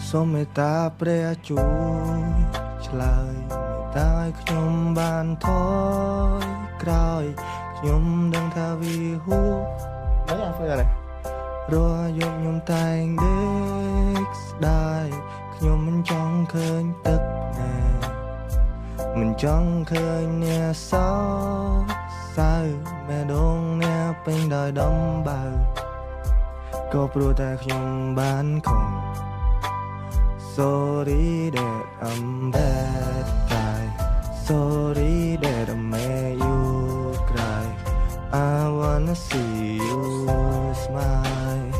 សូមមេត្តាព្រះជួយឆ្លើយមេត្តាឲ្យខ្ញុំបានថយក្រោយខ្ញុំដឹងថាវាហួមិនអត់ធ្វើอะไรរាល់យប់ខ្ញុំតែងដេកស្ដាយខ្ញុំមិនចង់ឃើញទឹកណែមិនចង់ឃើញអ្នកសោសៅមេដងអ្នកពេញដោយដំបៅក៏ព្រោះតែខ្ញុំបានខំ Sorry that I'm bad guy Sorry that I made you cry I wanna see you smile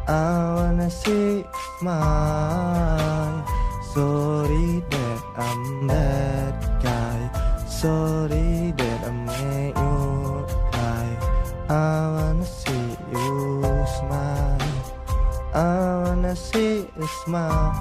I wanna see you smile Sorry that I'm bad guy Sorry that I made you cry I wanna see you smile I wanna see you smile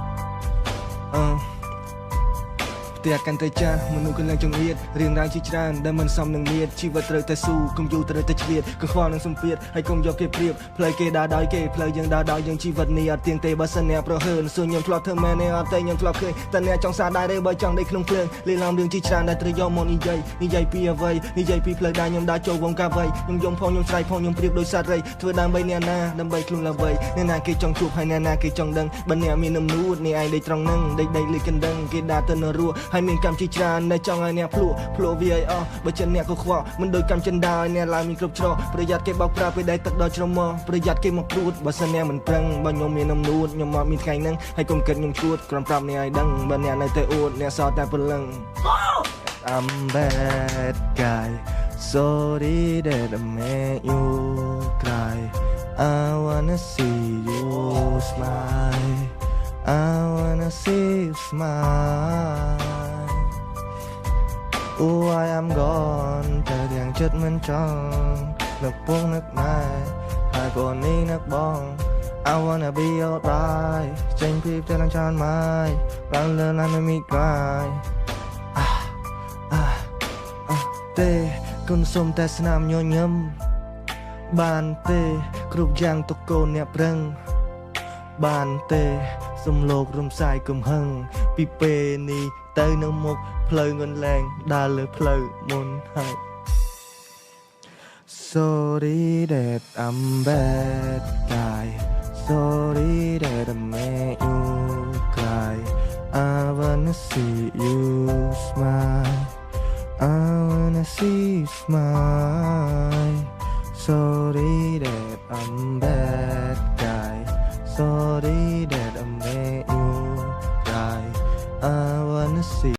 ផ្ទះកាន់តែចាស់មនុស្សកន្លងចង្អៀតរៀងរ៉ាវជាច្រើនដែលមិនសមនឹងមានជីវិតត្រូវតែស៊ូកុំយូរត្រូវតែឆ្លៀតកខ្វល់នឹងសម្ពាធហើយកុំយកគេប្រៀបផ្លូវគេដើរដោយគេផ្លូវយើងដើរដោយយើងជីវិតនេះអត់ទៀងទេបើសិនអ្នកប្រហើនសួរខ្ញុំធ្លាប់ធ្វើមែនទេអត់ទេខ្ញុំធ្លាប់ឃើញតែអ្នកចង់សារដែរទេបើចង់ដេកក្នុងភ្លើងលេងឡំរឿងជាច្រើនដែលត្រូវយកមកនិយាយពីអ្វីនិយាយពីផ្លូវដែលខ្ញុំដើរចូលវងកាវៃខ្ញុំយំផងខ្ញុំស្រែកផងខ្ញុំប្រៀបដូចសត្វរៃធ្វើដើម្បីអ្នកណាដើម្បីខ្លួនល្បីអ្នកណាគេចង់ជួបហើយអ្នកណាគេចង់ដឹងបើអ្នកមាននំនួតនេះឯងដេកត្រង់នឹងដេកលេខកណ្ដឹងគេដើរទៅនៅរស់ហើយមានកម្មជាច្រើនដែលចង់ឲ្យអ្នកភ្លក់វាឲ្យអស់បើចិនអ្នកក៏ខ្វល់មិនដូចកម្មចិនដែរអ្នកឡើយមានគ្រប់ច្រកប្រយ័ត្នគេបោកប្រាស់ពេលដែលទឹកដល់ជ្រមុះប្រយ័ត្នគេមកព្រួតបើសិនអ្នកមិនប្រឹងបើខ្ញុំមាននំនួតខ្ញុំមកមានថ្ងៃហ្នឹងហើយកុំគិតខ្ញុំឈួតគ្រាន់ប្រាប់អ្នកឲ្យដឹងបើអ្នកនៅតែអួតអ្នកសោតតែព្រលឹង I'm bad guy Sorry that I made you cry I wanna see you smile I wanna see you smile Oh I am gone តែទាំងចិត្តមិនចង់នឹកពងនឹកណែហើយព្រោះនេះនឹកបង I wanna be alright ចេញពីផ្ទះឡើងច្រើនម៉ាយឡើងលើឡានមិនមានក្រោយទេគុណសុំតែស្នាមញញឹមបានទេគ្រប់យ៉ាងទុកកូនអ្នកប្រឹងបានទេសំលោករំសាយកំហឹងពីពេលនេះទៅនៅមុខផ្លូវងន់លែងដើរលើផ្លូវមុនហើយ Sorry that I'm bad guy Sorry that I made you cry I wanna see you smile I wanna see you smile Sorry that I'm bad guy Sorry that I made you cry I wanna see